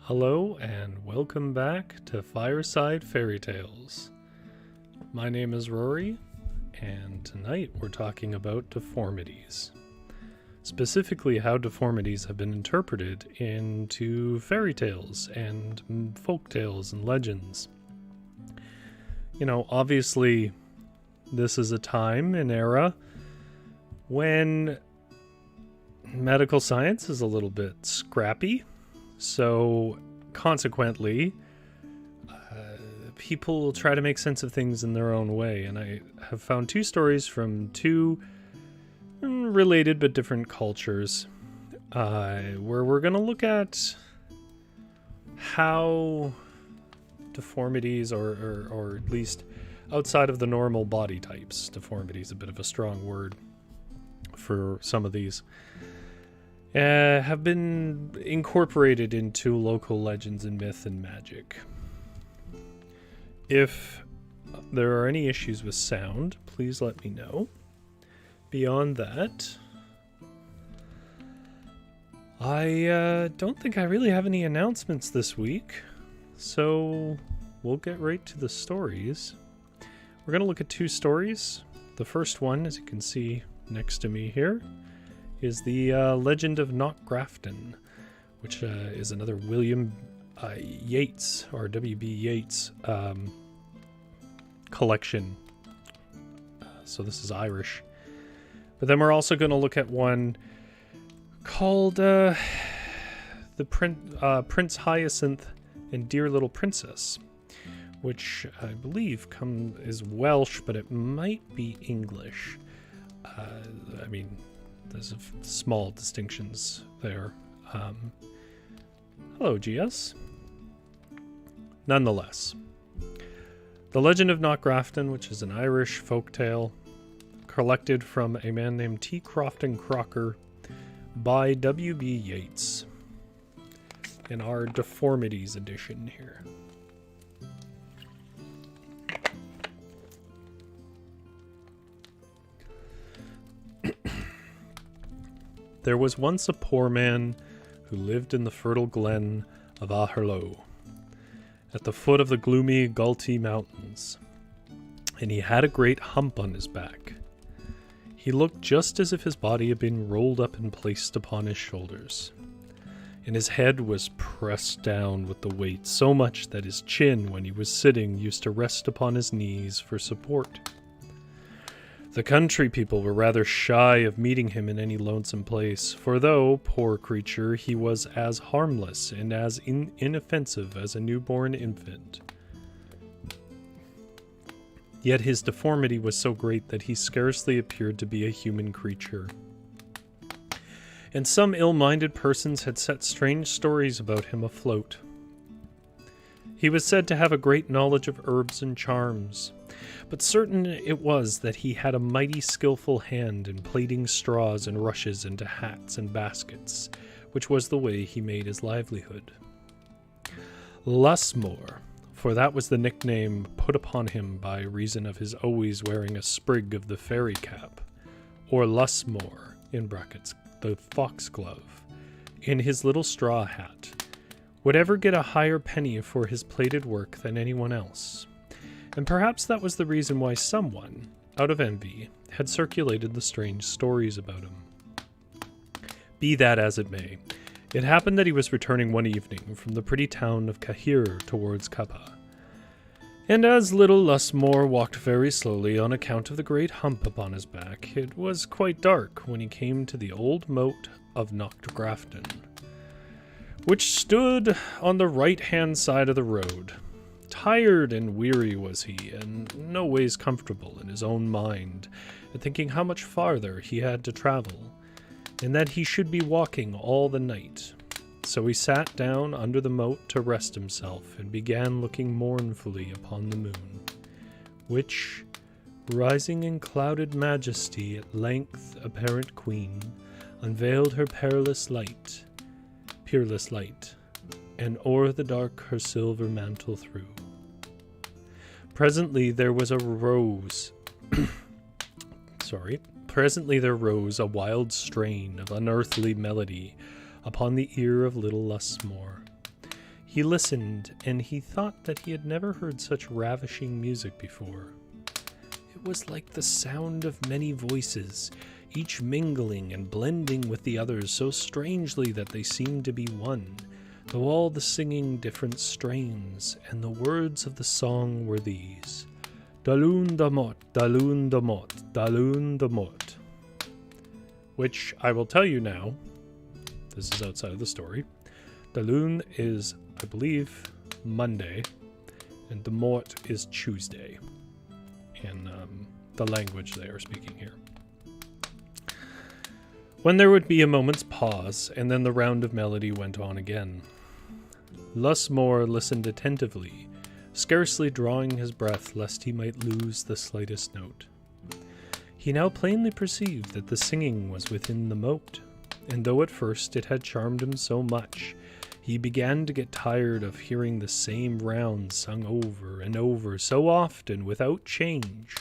Hello and welcome back to Fireside Fairytales. My name is Rory, and tonight we're talking about deformities. Specifically how deformities have been interpreted into fairy tales and folk tales and legends. You know, obviously this is a time, an era, when medical science is a little bit scrappy. So, consequently, people will try to make sense of things in their own way. And I have found two stories from two related but different cultures, where we're going to look at how deformities, or at least outside of the normal body types, deformity is a bit of a strong word for some of these, have been incorporated into local legends and myth and magic. If there are any issues with sound, please let me know. Beyond that, I don't think I really have any announcements this week, so we'll get right to the stories. We're going to look at two stories. The first one, as you can see next to me here, is the Legend of Knockgrafton, which is another William Yeats, or W.B. Yeats, collection. So this is Irish. But then we're also going to look at one called the Prince Hyacinth and Dear Little Princess, which I believe is Welsh, but it might be English. I mean, there's small distinctions there. Hello, GS. Nonetheless, The Legend of Knockgrafton, which is an Irish folktale collected from a man named T. Crofton Crocker by W.B. Yeats in our Deformities edition here. There was once a poor man who lived in the fertile glen of Aherlow, at the foot of the gloomy Galtee Mountains, and he had a great hump on his back. He looked just as if his body had been rolled up and placed upon his shoulders, and his head was pressed down with the weight so much that his chin, when he was sitting, used to rest upon his knees for support. The country people were rather shy of meeting him in any lonesome place, for though, poor creature, he was as harmless and as inoffensive as a newborn infant, yet his deformity was so great that he scarcely appeared to be a human creature. And some ill-minded persons had set strange stories about him afloat. He was said to have a great knowledge of herbs and charms, but certain it was that he had a mighty skillful hand in plaiting straws and rushes into hats and baskets, which was the way he made his livelihood. Lusmore, for that was the nickname put upon him by reason of his always wearing a sprig of the fairy cap, or Lusmore, in brackets, the foxglove, in his little straw hat, would ever get a higher penny for his plaited work than anyone else. And perhaps that was the reason why someone, out of envy, had circulated the strange stories about him. Be that as it may, it happened that he was returning one evening from the pretty town of Cahir towards Capa. And as little Lusmore walked very slowly on account of the great hump upon his back, it was quite dark when he came to the old moat of Knockgrafton, which stood on the right-hand side of the road. Tired and weary was he, and no ways comfortable in his own mind, at thinking how much farther he had to travel, and that he should be walking all the night. So he sat down under the moat to rest himself, and began looking mournfully upon the moon, which, rising in clouded majesty, at length apparent queen, unveiled her peerless light, and o'er the dark her silver mantle threw. Presently there was a rose. Presently there rose a wild strain of unearthly melody upon the ear of little Lusmore. He listened, and he thought that he had never heard such ravishing music before. It was like the sound of many voices, each mingling and blending with the others so strangely that they seemed to be one, though all the singing different strains, and the words of the song were these: Dalun da mot, dalun da mot, dalun da mot. Which I will tell you now, this is outside of the story. Dalun is, I believe, Monday, and the mort is Tuesday, in the language they are speaking here. When there would be a moment's pause, and then the round of melody went on again. Lusmore listened attentively, scarcely drawing his breath lest he might lose the slightest note. He now plainly perceived that the singing was within the moat, and though at first it had charmed him so much, he began to get tired of hearing the same round sung over and over so often without change.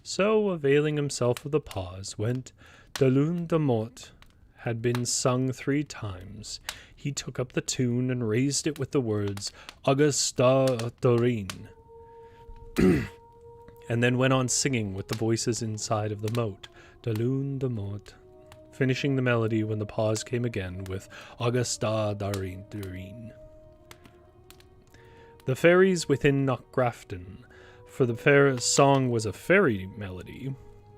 So, availing himself of the pause, went Dalun da mot had been sung 3 times. He took up the tune and raised it with the words Augusta Doreen, and then went on singing with the voices inside of the moat, Dalun da mot, finishing the melody when the pause came again with Augusta Doreen. The fairies within Knockgrafton, for the fair song was a fairy melody,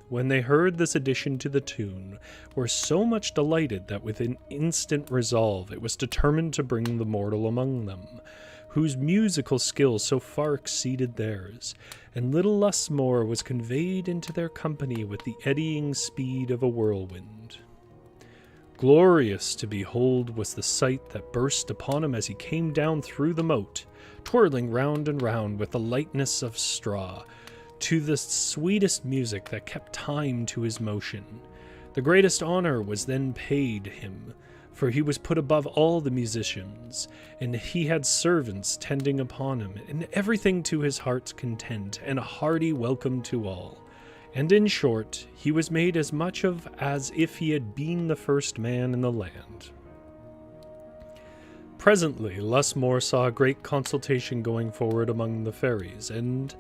when they heard this addition to the tune, were so much delighted that with an instant resolve it was determined to bring the mortal among them, whose musical skill so far exceeded theirs, and little Lusmore was conveyed into their company with the eddying speed of a whirlwind. Glorious to behold was the sight that burst upon him as he came down through the moat, twirling round and round with the lightness of straw, to the sweetest music that kept time to his motion. The greatest honor was then paid him, for he was put above all the musicians, and he had servants tending upon him, and everything to his heart's content, and a hearty welcome to all. And in short, he was made as much of as if he had been the first man in the land. Presently, Lusmore saw a great consultation going forward among the fairies, and,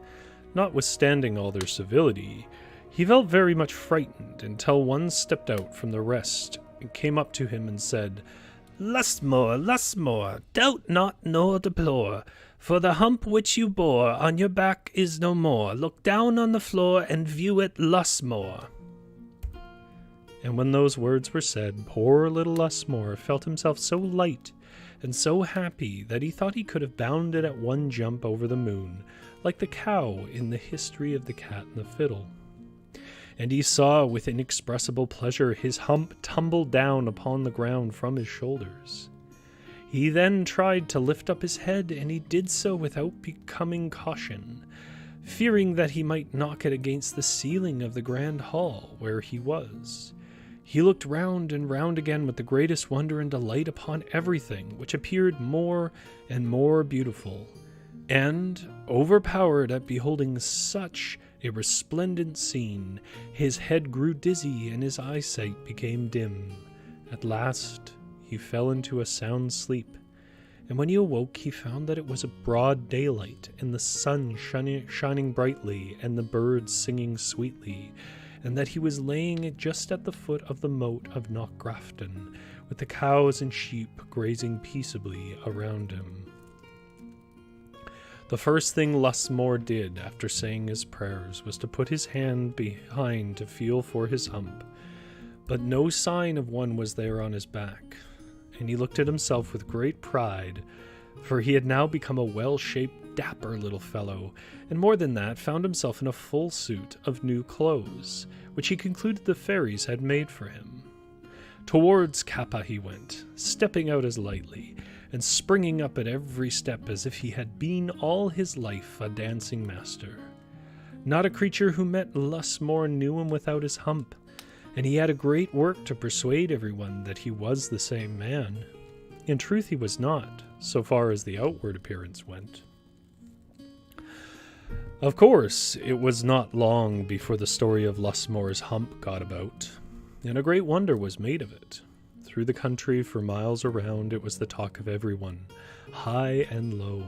notwithstanding all their civility, he felt very much frightened until one stepped out from the rest and came up to him and said, Lusmore, Lusmore, doubt not nor deplore, for the hump which you bore on your back is no more. Look down on the floor and view it, Lusmore. And when those words were said, poor little Lusmore felt himself so light and so happy that he thought he could have bounded at one jump over the moon, like the cow in the history of the cat and the fiddle. And he saw with inexpressible pleasure his hump tumble down upon the ground from his shoulders. He then tried to lift up his head, and he did so without becoming caution, fearing that he might knock it against the ceiling of the grand hall where he was. He looked round and round again with the greatest wonder and delight upon everything, which appeared more and more beautiful, and, overpowered at beholding such a resplendent scene, his head grew dizzy and his eyesight became dim. At last he fell into a sound sleep, and when he awoke he found that it was a broad daylight, and the sun shining brightly, and the birds singing sweetly, and that he was laying just at the foot of the moat of Knockgrafton, with the cows and sheep grazing peaceably around him. The first thing Lusmore did after saying his prayers was to put his hand behind to feel for his hump, but no sign of one was there on his back, and he looked at himself with great pride, for he had now become a well-shaped, dapper little fellow, and more than that, found himself in a full suit of new clothes, which he concluded the fairies had made for him. Towards Kappa he went, stepping out as lightly, and springing up at every step as if he had been all his life a dancing master. Not a creature who met Lusmore knew him without his hump, and he had a great work to persuade everyone that he was the same man. In truth he was not, so far as the outward appearance went. Of course, it was not long before the story of Lusmore's hump got about, and a great wonder was made of it. through the country for miles around it was the talk of everyone, high and low.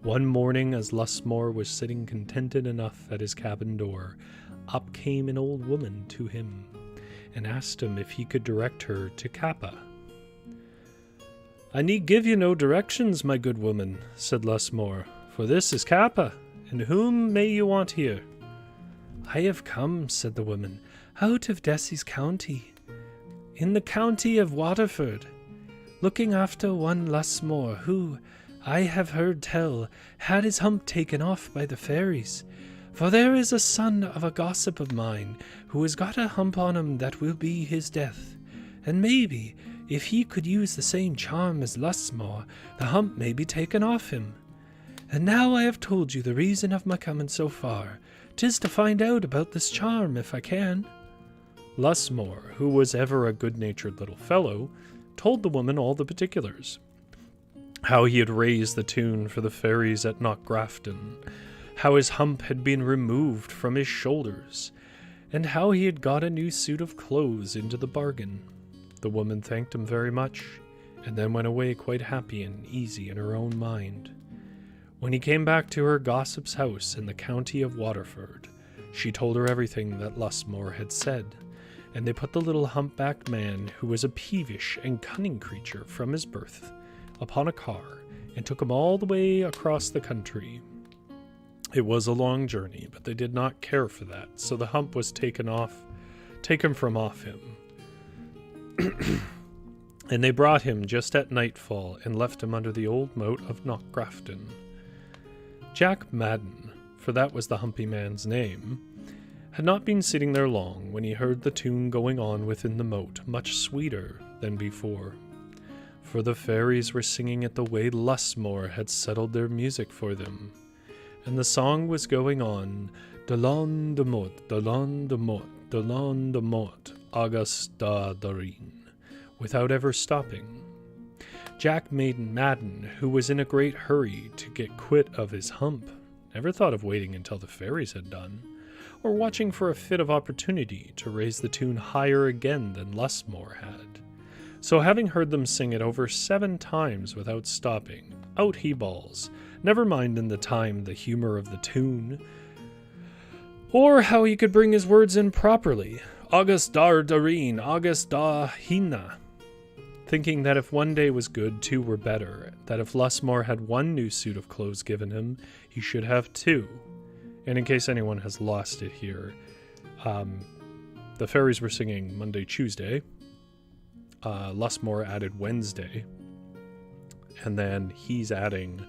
One morning, as Lusmore was sitting contented enough at his cabin door, up came an old woman to him, and asked him if he could direct her to Kappa. "I need give you no directions, my good woman," said Lusmore, "for this is Kappa, and whom may you want here?" "I have come," said the woman, "out of Dessie's county, in the county of Waterford, looking after one Lusmore, who, I have heard tell, had his hump taken off by the fairies. For there is a son of a gossip of mine, who has got a hump on him that will be his death, and maybe, if he could use the same charm as Lusmore, the hump may be taken off him. And now I have told you the reason of my coming so far. 'Tis to find out about this charm, if I can." Lusmore, who was ever a good-natured little fellow, told the woman all the particulars. How he had raised the tune for the fairies at Knockgrafton, how his hump had been removed from his shoulders, and how he had got a new suit of clothes into the bargain. The woman thanked him very much, and then went away quite happy and easy in her own mind. When he came back to her gossip's house in the county of Waterford, she told her everything that Lusmore had said, and they put the little humpbacked man, who was a peevish and cunning creature from his birth, upon a car, and took him all the way across the country. It was a long journey, but they did not care for that, so the hump was taken from off him. And they brought him just at nightfall, and left him under the old moat of Knockgrafton. Jack Madden, for that was the humpy man's name, had not been sitting there long when he heard the tune going on within the moat, much sweeter than before. For the fairies were singing it the way Lusmore had settled their music for them, and the song was going on, "De l'on de mort, de l'on de mort, de l'on de mort, Augusta Doreen," without ever stopping. Jack Madden, who was in a great hurry to get quit of his hump, never thought of waiting until the fairies had done, or watching for a fit of opportunity to raise the tune higher again than Lusmore had. So having heard them sing it over 7 times without stopping, out he bawls, never minding the time, the humour of the tune, or how he could bring his words in properly, August dar Doreen, August da Hina, thinking that if one day was good, 2 were better, that if Lusmore had 1 new suit of clothes given him, he should have 2. And in case anyone has lost it here, the fairies were singing Monday, Tuesday, Lusmore added Wednesday, and then he's adding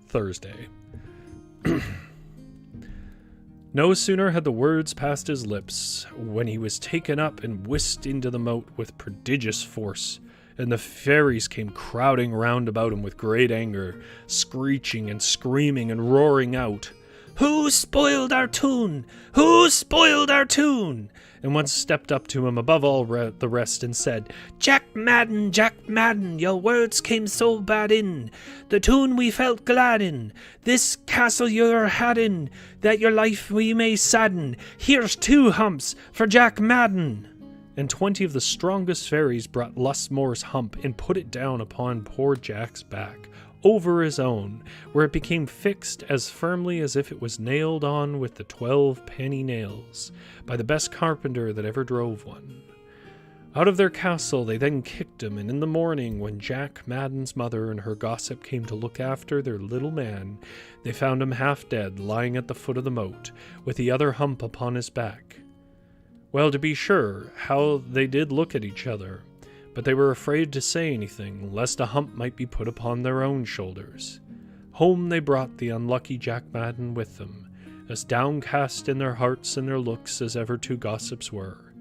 Thursday. No sooner had the words passed his lips when he was taken up and whisked into the moat with prodigious force, and the fairies came crowding round about him with great anger, screeching and screaming and roaring out, "Who spoiled our tune? Who spoiled our tune?" And one stepped up to him above all the rest and said, Jack Madden, your words came so bad in, the tune we felt glad in, this castle you're had in, that your life we may sadden, here's 2 humps for Jack Madden." And 20 of the strongest fairies brought Lusmore's hump and put it down upon poor Jack's back, over his own, where it became fixed as firmly as if it was nailed on with the 12 penny nails, by the best carpenter that ever drove one. Out of their castle they then kicked him, and in the morning, when Jack Madden's mother and her gossip came to look after their little man, they found him half dead, lying at the foot of the moat, with the other hump upon his back. Well, to be sure, how they did look at each other, but they were afraid to say anything, lest a hump might be put upon their own shoulders. Home they brought the unlucky Jack Madden with them, as downcast in their hearts and their looks as ever 2 gossips were.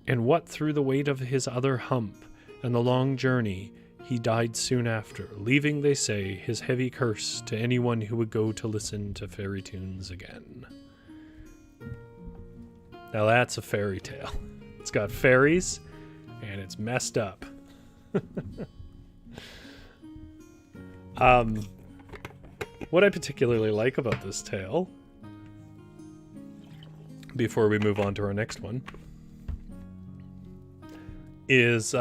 And what through the weight of his other hump and the long journey, he died soon after, leaving, they say, his heavy curse to anyone who would go to listen to fairy tunes again. Now that's a fairy tale. It's got fairies, and it's messed up. What I particularly like about this tale, before we move on to our next one, is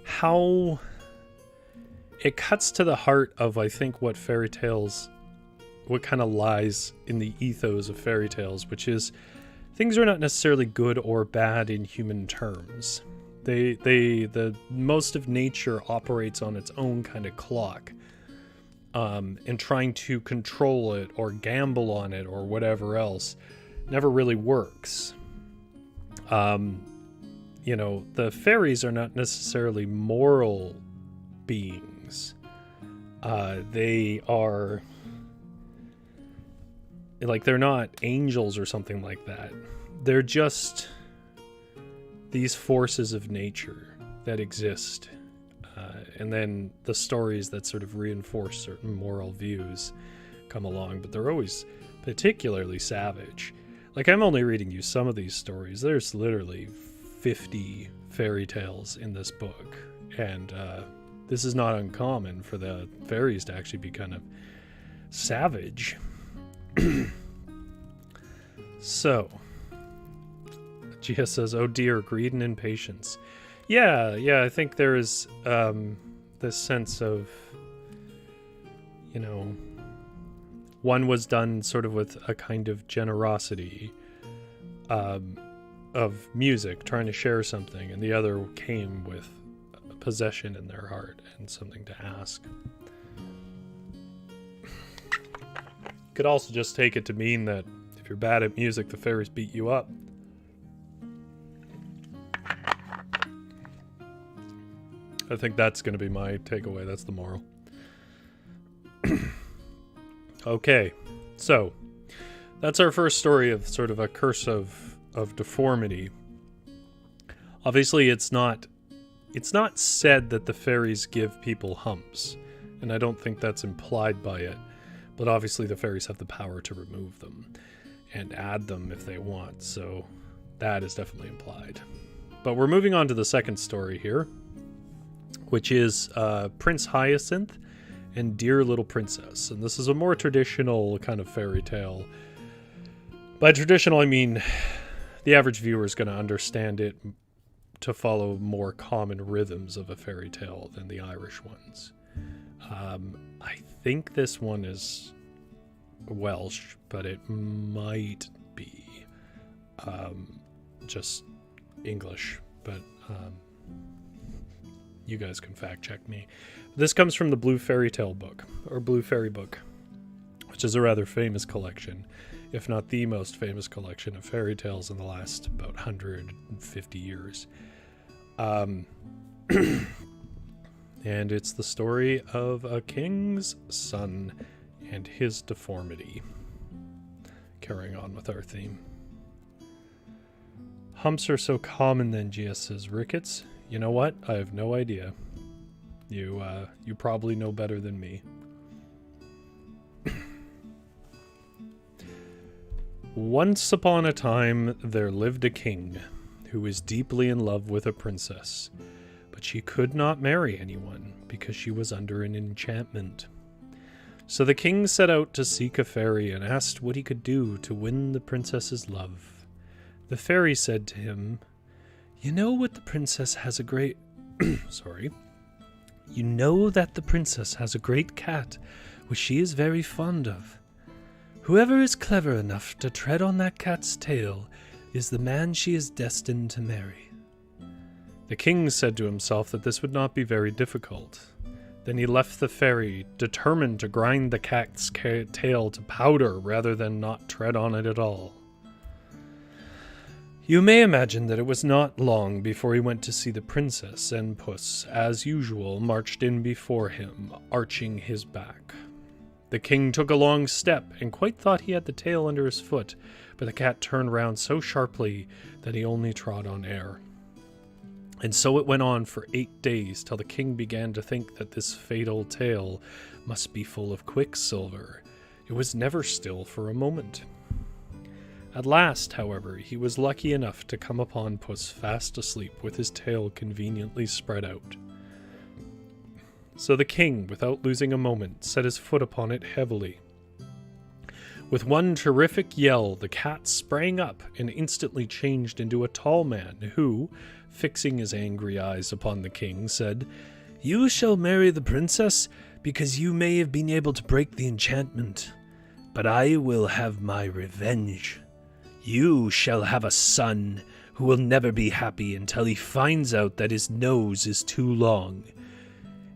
how it cuts to the heart of, I think, what fairy tales, what kind of lies in the ethos of fairy tales, which is things are not necessarily good or bad in human terms. The most of nature operates on its own kind of clock, and trying to control it or gamble on it or whatever else never really works. You know, the fairies are not necessarily moral beings. They are, like, they're not angels or something like that. They're just these forces of nature that exist. And then the stories that sort of reinforce certain moral views come along, but they're always particularly savage. Like, I'm only reading you some of these stories. There's literally 50 fairy tales in this book, and this is not uncommon for the fairies to actually be kind of savage. So, Gia says, oh dear, greed and impatience. Yeah, I think there is this sense of, you know, one was done sort of with a kind of generosity of music, trying to share something, and the other came with a possession in their heart and something to ask. Could also just take it to mean that if you're bad at music, the fairies beat you up. I think that's going to be my takeaway. That's the moral. Okay, so that's our first story of sort of a curse of deformity. Obviously, it's not said that the fairies give people humps, and I don't think that's implied by it. But obviously, the fairies have the power to remove them and add them if they want, so that is definitely implied. But we're moving on to the second story here, which is Prince Hyacinth and Dear Little Princess. And this is a more traditional kind of fairy tale. By traditional, I mean the average viewer is going to understand it to follow more common rhythms of a fairy tale than the Irish ones. I think this one is Welsh, but it might be just English. But you guys can fact check me. This comes from the Blue Fairy Tale book, or Blue Fairy book, which is a rather famous collection, if not the most famous collection of fairy tales in the last about 150 years. And it's the story of a king's son and his deformity. Carrying on with our theme. Humps are so common then, Gia says. Rickets? You know what? I have no idea. You probably know better than me. Once upon a time, there lived a king who was deeply in love with a princess, but she could not marry anyone because she was under an enchantment. So the king set out to seek a fairy and asked what he could do to win the princess's love. The fairy said to him, You know that the princess has a great cat, which she is very fond of. Whoever is clever enough to tread on that cat's tail is the man she is destined to marry. The king said to himself that this would not be very difficult. Then he left the fairy, determined to grind the cat's tail to powder rather than not tread on it at all. You may imagine that it was not long before he went to see the princess, and Puss, as usual, marched in before him, arching his back. The king took a long step, and quite thought he had the tail under his foot, but the cat turned round so sharply that he only trod on air. And so it went on for 8 days, till the king began to think that this fatal tail must be full of quicksilver. It was never still for a moment. At last, however, he was lucky enough to come upon Puss fast asleep with his tail conveniently spread out. So the king, without losing a moment, set his foot upon it heavily. With one terrific yell, the cat sprang up and instantly changed into a tall man who, fixing his angry eyes upon the king, said, "You shall marry the princess because you may have been able to break the enchantment, but I will have my revenge. You shall have a son who will never be happy until he finds out that his nose is too long.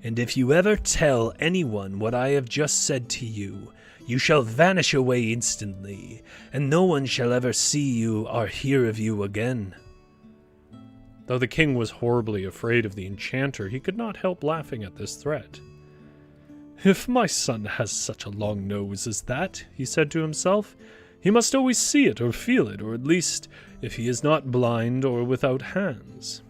And if you ever tell anyone what I have just said to you, you shall vanish away instantly, and no one shall ever see you or hear of you again." Though the king was horribly afraid of the enchanter, he could not help laughing at this threat. "If my son has such a long nose as that," he said to himself, "he must always see it or feel it, or at least if he is not blind or without hands."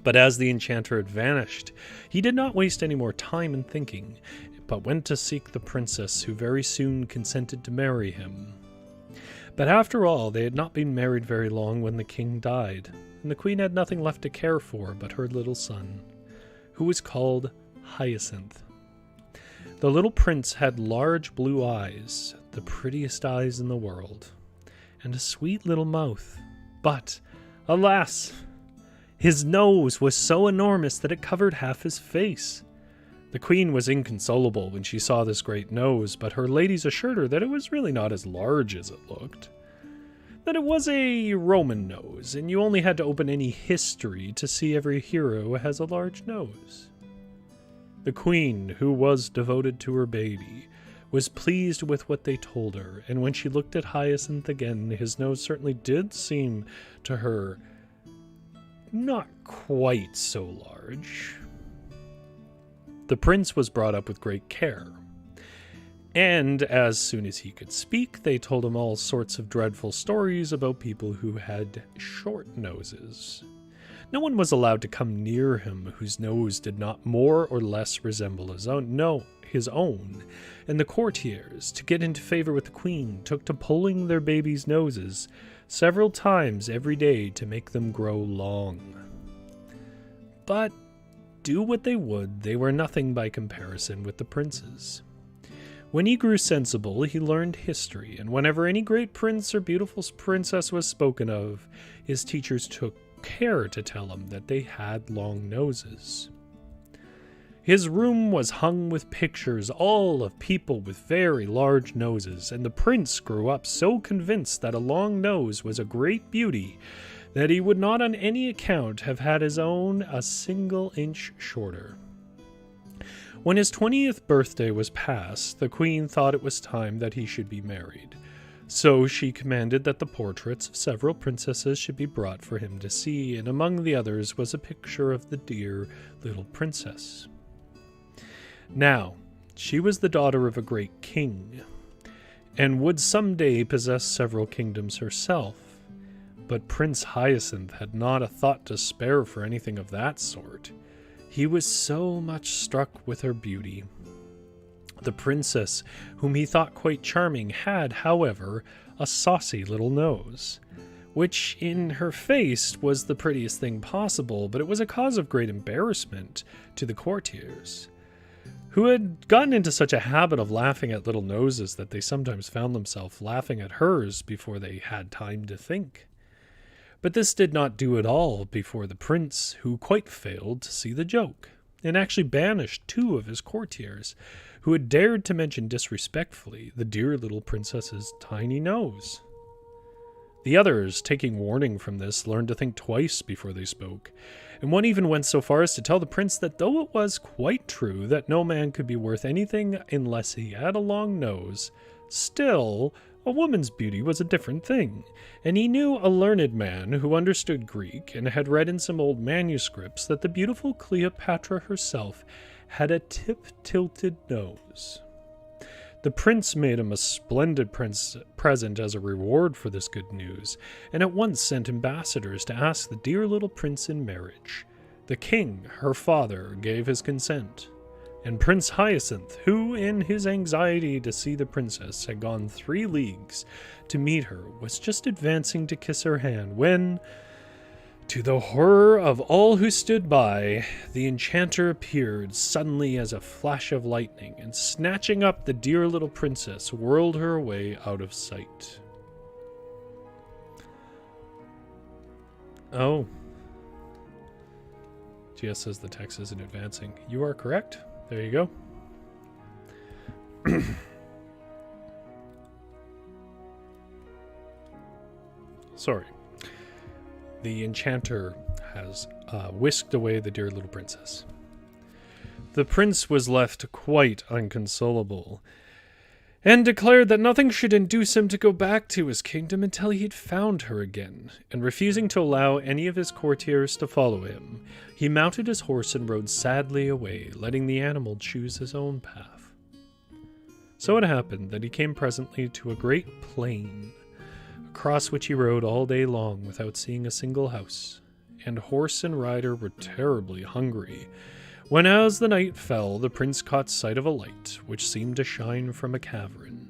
But as the enchanter had vanished, he did not waste any more time in thinking, but went to seek the princess, who very soon consented to marry him. But after all, they had not been married very long when the king died, and the queen had nothing left to care for but her little son, who was called Hyacinth. The little prince had large blue eyes, the prettiest eyes in the world, and a sweet little mouth. But, alas! His nose was so enormous that it covered half his face. The queen was inconsolable when she saw this great nose, but her ladies assured her that it was really not as large as it looked. That it was a Roman nose, and you only had to open any history to see every hero has a large nose. The queen, who was devoted to her baby, was pleased with what they told her, and when she looked at Hyacinth again, his nose certainly did seem to her not quite so large. The prince was brought up with great care, and as soon as he could speak, they told him all sorts of dreadful stories about people who had short noses. No one was allowed to come near him whose nose did not more or less resemble his own. And the courtiers, to get into favor with the queen, took to pulling their babies' noses several times every day to make them grow long. But do what they would, they were nothing by comparison with the prince's. When he grew sensible, he learned history, and whenever any great prince or beautiful princess was spoken of, his teachers took care to tell him that they had long noses. His room was hung with pictures, all of people with very large noses, and the prince grew up so convinced that a long nose was a great beauty that he would not on any account have had his own a single inch shorter. When his 20th birthday was past, the queen thought it was time that he should be married. So she commanded that the portraits of several princesses should be brought for him to see, and among the others was a picture of the dear little princess. Now, she was the daughter of a great king, and would someday possess several kingdoms herself, but Prince Hyacinth had not a thought to spare for anything of that sort. He was so much struck with her beauty. The princess, whom he thought quite charming, had, however, a saucy little nose, which in her face was the prettiest thing possible, but it was a cause of great embarrassment to the courtiers, who had gotten into such a habit of laughing at little noses that they sometimes found themselves laughing at hers before they had time to think. But this did not do at all before the prince, who quite failed to see the joke, and actually banished 2 of his courtiers, who had dared to mention disrespectfully the dear little princess's tiny nose. The others, taking warning from this, learned to think twice before they spoke, and one even went so far as to tell the prince that though it was quite true that no man could be worth anything unless he had a long nose, still a woman's beauty was a different thing, and he knew a learned man who understood Greek and had read in some old manuscripts that the beautiful Cleopatra herself had a tip-tilted nose. The prince made him a splendid present as a reward for this good news, and at once sent ambassadors to ask the dear little prince in marriage. The king, her father, gave his consent, and Prince Hyacinth, who, in his anxiety to see the princess, had gone 3 leagues to meet her, was just advancing to kiss her hand when, To the horror of all who stood by, the enchanter appeared suddenly as a flash of lightning, and snatching up the dear little princess, whirled her away out of sight. Oh. GS says the text isn't advancing. You are correct. There you go. Sorry. The enchanter has whisked away the dear little princess. The prince was left quite inconsolable, and declared that nothing should induce him to go back to his kingdom until he had found her again, and refusing to allow any of his courtiers to follow him, he mounted his horse and rode sadly away, letting the animal choose his own path. So it happened that he came presently to a great plain, across which he rode all day long without seeing a single house, and horse and rider were terribly hungry, when as the night fell the prince caught sight of a light which seemed to shine from a cavern.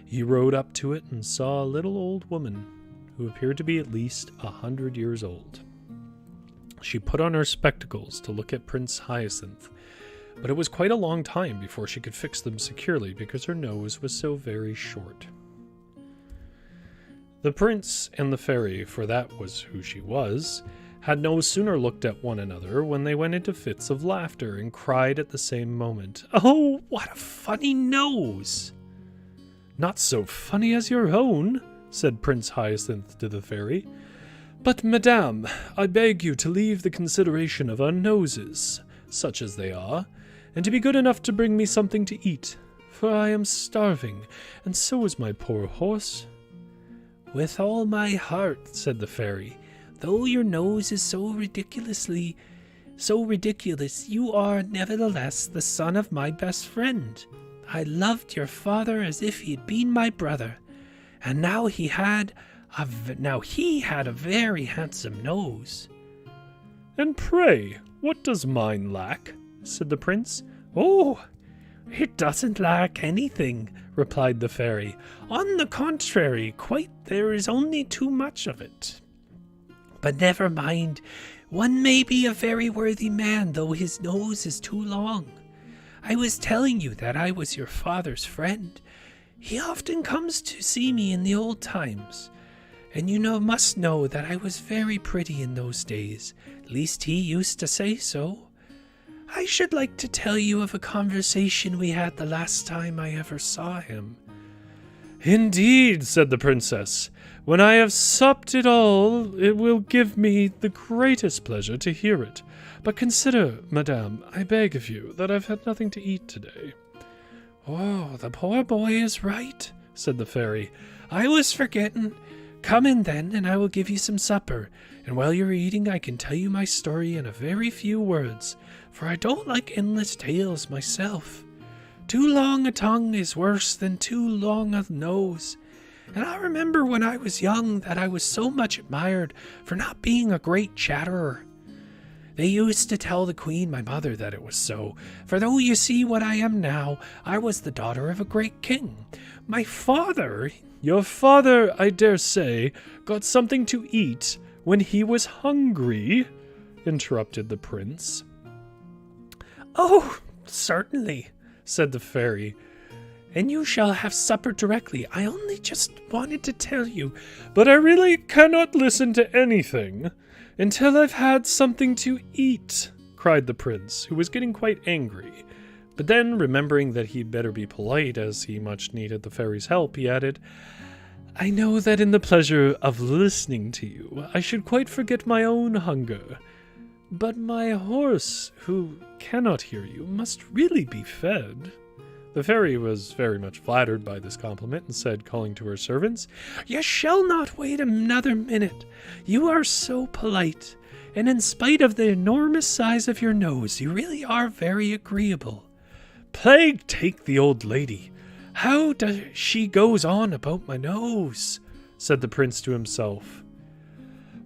He rode up to it and saw a little old woman who appeared to be at least 100 years old. She put on her spectacles to look at Prince Hyacinth, but it was quite a long time before she could fix them securely because her nose was so very short. The prince and the fairy, for that was who she was, had no sooner looked at one another when they went into fits of laughter and cried at the same moment, "Oh, what a funny nose!" "Not so funny as your own," said Prince Hyacinth to the fairy. "But, madame, I beg you to leave the consideration of our noses, such as they are, and to be good enough to bring me something to eat, for I am starving, and so is my poor horse." "With all my heart," said the fairy. "Though your nose is so ridiculous, you are nevertheless the son of my best friend. I loved your father as if he had been my brother, and now he had a very handsome nose." "And pray, what does mine lack?" said the prince. "Oh, it doesn't lack anything," replied the fairy. "On the contrary, there is only too much of it. But never mind, one may be a very worthy man, though his nose is too long. I was telling you that I was your father's friend. He often comes to see me in the old times, and must know that I was very pretty in those days. At least he used to say so. I should like to tell you of a conversation we had the last time I ever saw him." "Indeed," said the princess. "When I have supped it all, it will give me the greatest pleasure to hear it. But consider, madame, I beg of you, that I've had nothing to eat today." "Oh, the poor boy is right," said the fairy. "I was forgetting. Come in then, and I will give you some supper, and while you're eating I can tell you my story in a very few words, for I don't like endless tales myself. Too long a tongue is worse than too long a nose. And I remember when I was young that I was so much admired for not being a great chatterer. They used to tell the queen, my mother, that it was so, for though you see what I am now, I was the daughter of a great king. My father—" "Your father, I dare say, got something to eat when he was hungry," interrupted the prince. "Oh, certainly," said the fairy, "and you shall have supper directly. I only just wanted to tell you—" "But I really cannot listen to anything until I've had something to eat," cried the prince, who was getting quite angry. But then, remembering that he'd better be polite as he much needed the fairy's help, he added, "I know that in the pleasure of listening to you, I should quite forget my own hunger. But my horse, who cannot hear you, must really be fed." The fairy was very much flattered by this compliment and said, calling to her servants, "You shall not wait another minute. You are so polite, and in spite of the enormous size of your nose, you really are very agreeable. Plague take the old lady. How does she goes on about my nose?" said the prince to himself.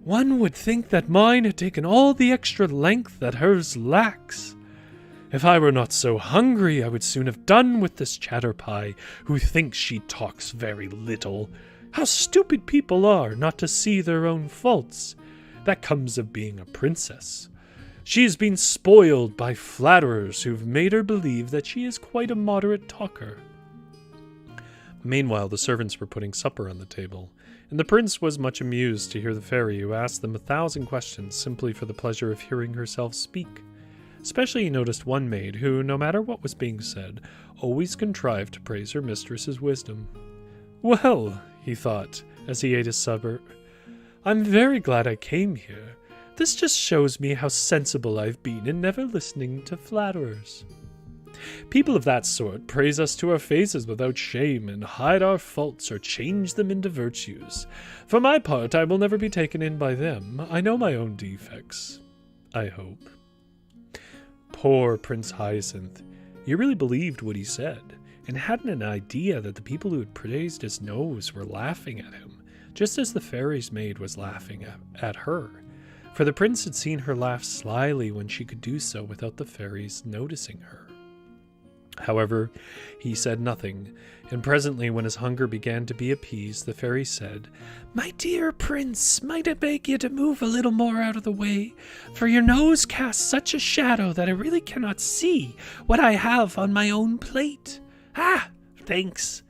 "One would think that mine had taken all the extra length that hers lacks. If I were not so hungry, I would soon have done with this chatterpie, who thinks she talks very little. How stupid people are not to see their own faults. That comes of being a princess. She has been spoiled by flatterers who've made her believe that she is quite a moderate talker." Meanwhile, the servants were putting supper on the table, and the prince was much amused to hear the fairy, who asked them 1,000 questions simply for the pleasure of hearing herself speak. Especially he noticed one maid who, no matter what was being said, always contrived to praise her mistress's wisdom. "Well," he thought, as he ate his supper, "I'm very glad I came here. This just shows me how sensible I've been in never listening to flatterers. People of that sort praise us to our faces without shame and hide our faults or change them into virtues. For my part, I will never be taken in by them. I know my own defects. I hope." Poor Prince Hyacinth. He really believed what he said, and hadn't an idea that the people who had praised his nose were laughing at him, just as the fairy's maid was laughing at her. For the prince had seen her laugh slyly when she could do so without the fairies noticing her. However, he said nothing, and presently when his hunger began to be appeased, the fairy said, "My dear prince, might I beg you to move a little more out of the way? For your nose casts such a shadow that I really cannot see what I have on my own plate. Ah, thanks.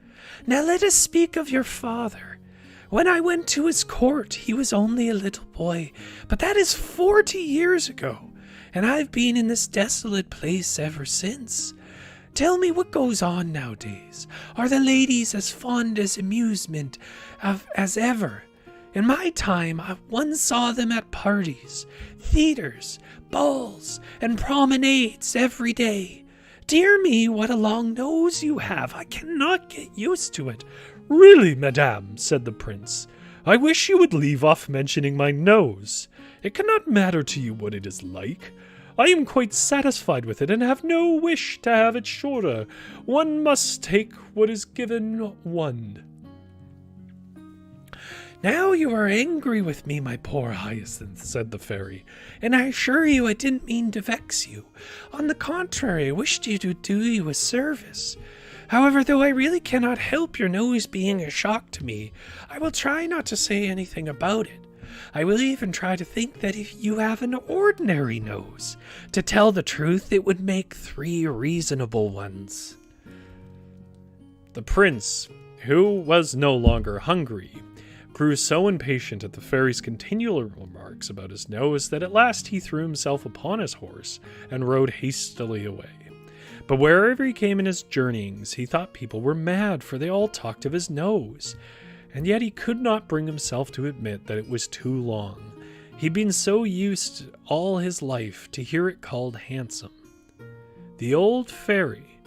Now let us speak of your father. When I went to his court, he was only a little boy, but that is 40 years ago, and I've been in this desolate place ever since. Tell me what goes on nowadays. Are the ladies as fond as amusement as ever? In my time, one saw them at parties, theaters, balls, and promenades every day. Dear me, what a long nose you have. I cannot get used to it." "Really, madame," said the prince, "I wish you would leave off mentioning my nose. It cannot matter to you what it is like. I am quite satisfied with it and have no wish to have it shorter. One must take what is given one." "Now you are angry with me, my poor Hyacinth," said the fairy, "and I assure you I didn't mean to vex you. On the contrary, I wished to do you a service. However, though I really cannot help your nose being a shock to me, I will try not to say anything about it. I will even try to think that if you have an ordinary nose, to tell the truth, it would make 3 reasonable ones." The prince, who was no longer hungry, grew so impatient at the fairy's continual remarks about his nose that at last he threw himself upon his horse and rode hastily away. But wherever he came in his journeyings, he thought people were mad, for they all talked of his nose. And yet he could not bring himself to admit that it was too long. He'd been so used all his life to hear it called handsome. The old fairy,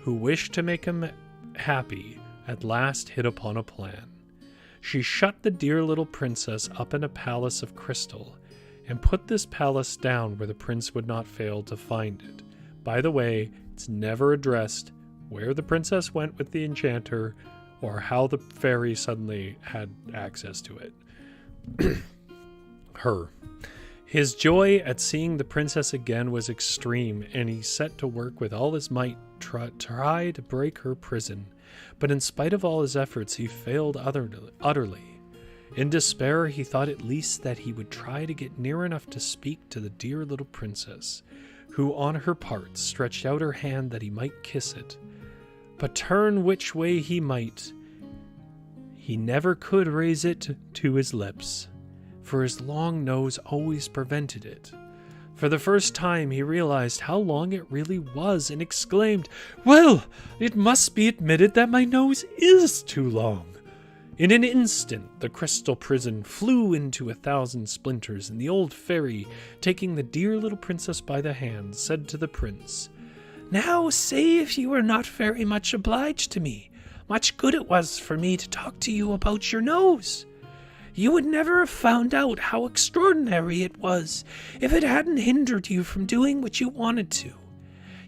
who wished to make him happy, at last hit upon a plan. She shut the dear little princess up in a palace of crystal, and put this palace down where the prince would not fail to find it. By the way, it's never addressed where the princess went with the enchanter, or how the fairy suddenly had access to it. Her. His joy at seeing the princess again was extreme, and he set to work with all his might to try to break her prison. But in spite of all his efforts, he failed utterly. In despair, he thought at least that he would try to get near enough to speak to the dear little princess, who on her part stretched out her hand that he might kiss it. But turn which way he might, he never could raise it to his lips, for his long nose always prevented it. For the first time he realized how long it really was, and exclaimed, "Well, it must be admitted that my nose is too long." In an instant, the crystal prison flew into 1,000 splinters, and the old fairy, taking the dear little princess by the hand, said to the prince, "Now say if you are not very much obliged to me. Much good it was for me to talk to you about your nose. You would never have found out how extraordinary it was if it hadn't hindered you from doing what you wanted to.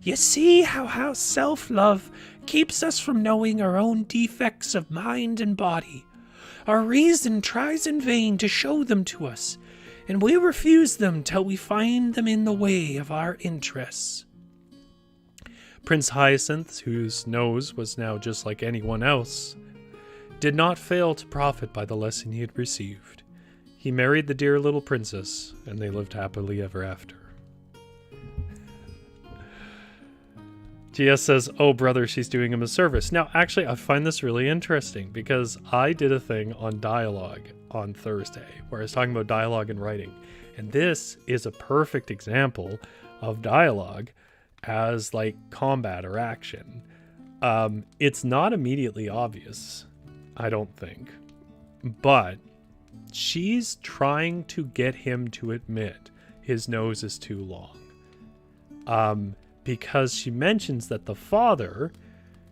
You see how self-love keeps us from knowing our own defects of mind and body. Our reason tries in vain to show them to us, and we refuse them till we find them in the way of our interests." Prince Hyacinth, whose nose was now just like anyone else, did not fail to profit by the lesson he had received. He married the dear little princess, and they lived happily ever after. GS says, oh, brother, she's doing him a service. Now, actually, I find this really interesting because I did a thing on dialogue on Thursday where I was talking about dialogue and writing. And this is a perfect example of dialogue as like combat or action. It's not immediately obvious, I don't think. But she's trying to get him to admit his nose is too long. Because she mentions that the father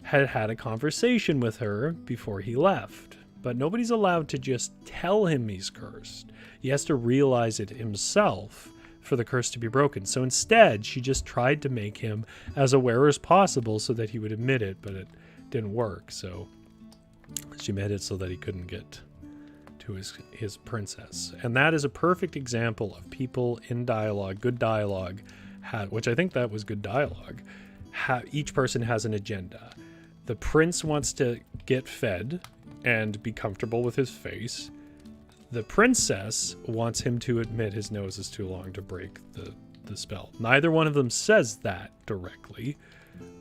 had a conversation with her before he left. But nobody's allowed to just tell him he's cursed. He has to realize it himself for the curse to be broken. So instead, she just tried to make him as aware as possible so that he would admit it, but it didn't work. So she made it so that he couldn't get to his princess. And that is a perfect example of people in dialogue, good dialogue, which I think that was good dialogue. Each person has an agenda. The prince wants to get fed and be comfortable with his face. The princess wants him to admit his nose is too long to break the spell. Neither one of them says that directly,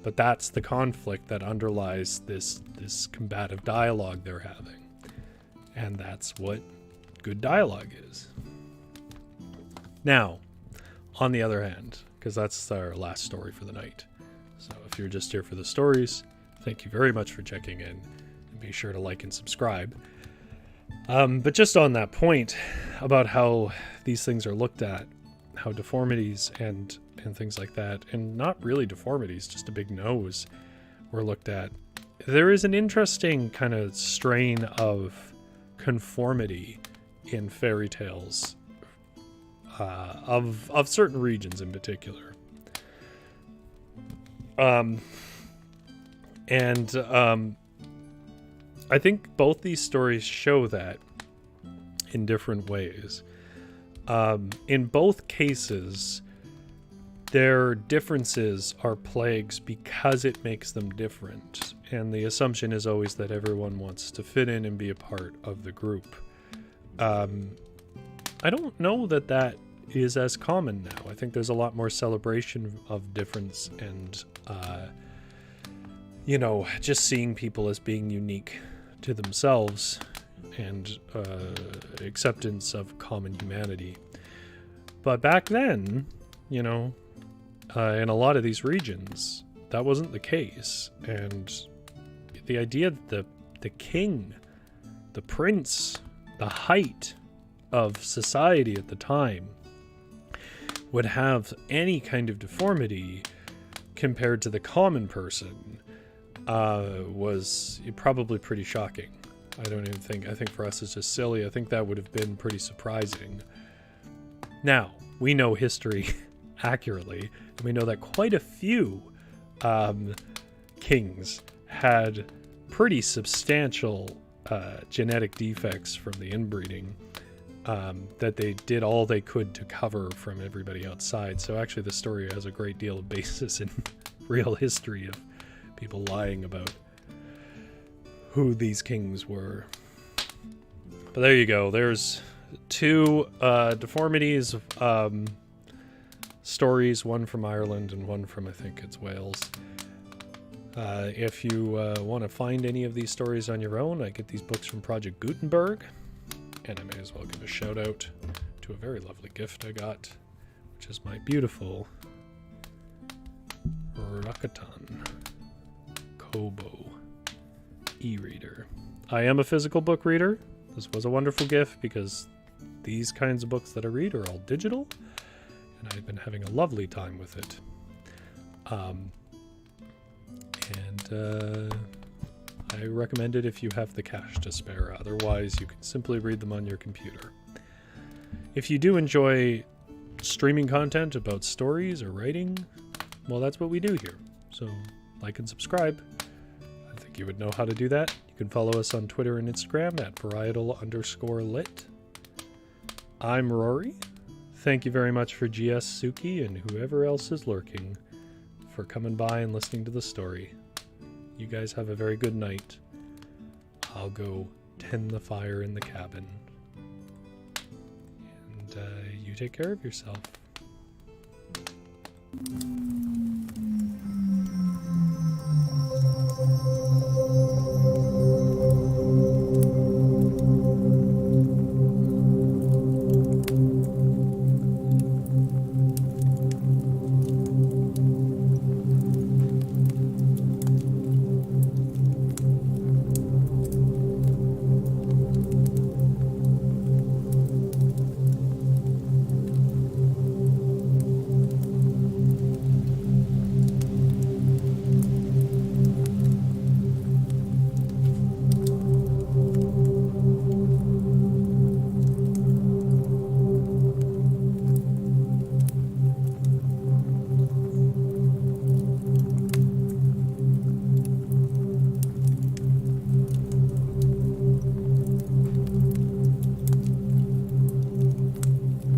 but that's the conflict that underlies this combative dialogue they're having. And that's what good dialogue is. Now, on the other hand, because that's our last story for the night. So if you're just here for the stories, thank you very much for checking in. And be sure to like and subscribe. But just on that point about how these things are looked at, how deformities and things like that, and not really deformities, just a big nose, were looked at. There is an interesting kind of strain of conformity in fairy tales, of certain regions in particular. I think both these stories show that in different ways. In both cases, their differences are plagues because it makes them different. And the assumption is always that everyone wants to fit in and be a part of the group. I don't know that is as common now. I think there's a lot more celebration of difference and, just seeing people as being unique to themselves and acceptance of common humanity. But back then, in a lot of these regions, that wasn't the case. And the idea that the king, the prince, the height of society at the time would have any kind of deformity compared to the common person was probably pretty shocking. I think for us it's just silly. I think that would have been pretty surprising. Now, we know history accurately, and we know that quite a few kings had pretty substantial genetic defects from the inbreeding that they did all they could to cover from everybody outside. So actually the story has a great deal of basis in real history of people lying about who these kings were. But there you go. There's two deformities stories, one from Ireland and one from, I think it's Wales. If you want to find any of these stories on your own, I get these books from Project Gutenberg. And I may as well give a shout out to a very lovely gift I got, which is my beautiful Rakuten Kobo e-reader. I am a physical book reader. This was a wonderful gift because these kinds of books that I read are all digital, and I've been having a lovely time with it. I recommend it if you have the cash to spare. Otherwise, you can simply read them on your computer. If you do enjoy streaming content about stories or writing, well, that's what we do here. So, like and subscribe. I think you would know how to do that. You can follow us on Twitter and Instagram at Varietal_lit. I'm Rory. Thank you very much for GS Suki and whoever else is lurking for coming by and listening to the story. You guys have a very good night. I'll go tend the fire in the cabin. and you take care of yourself.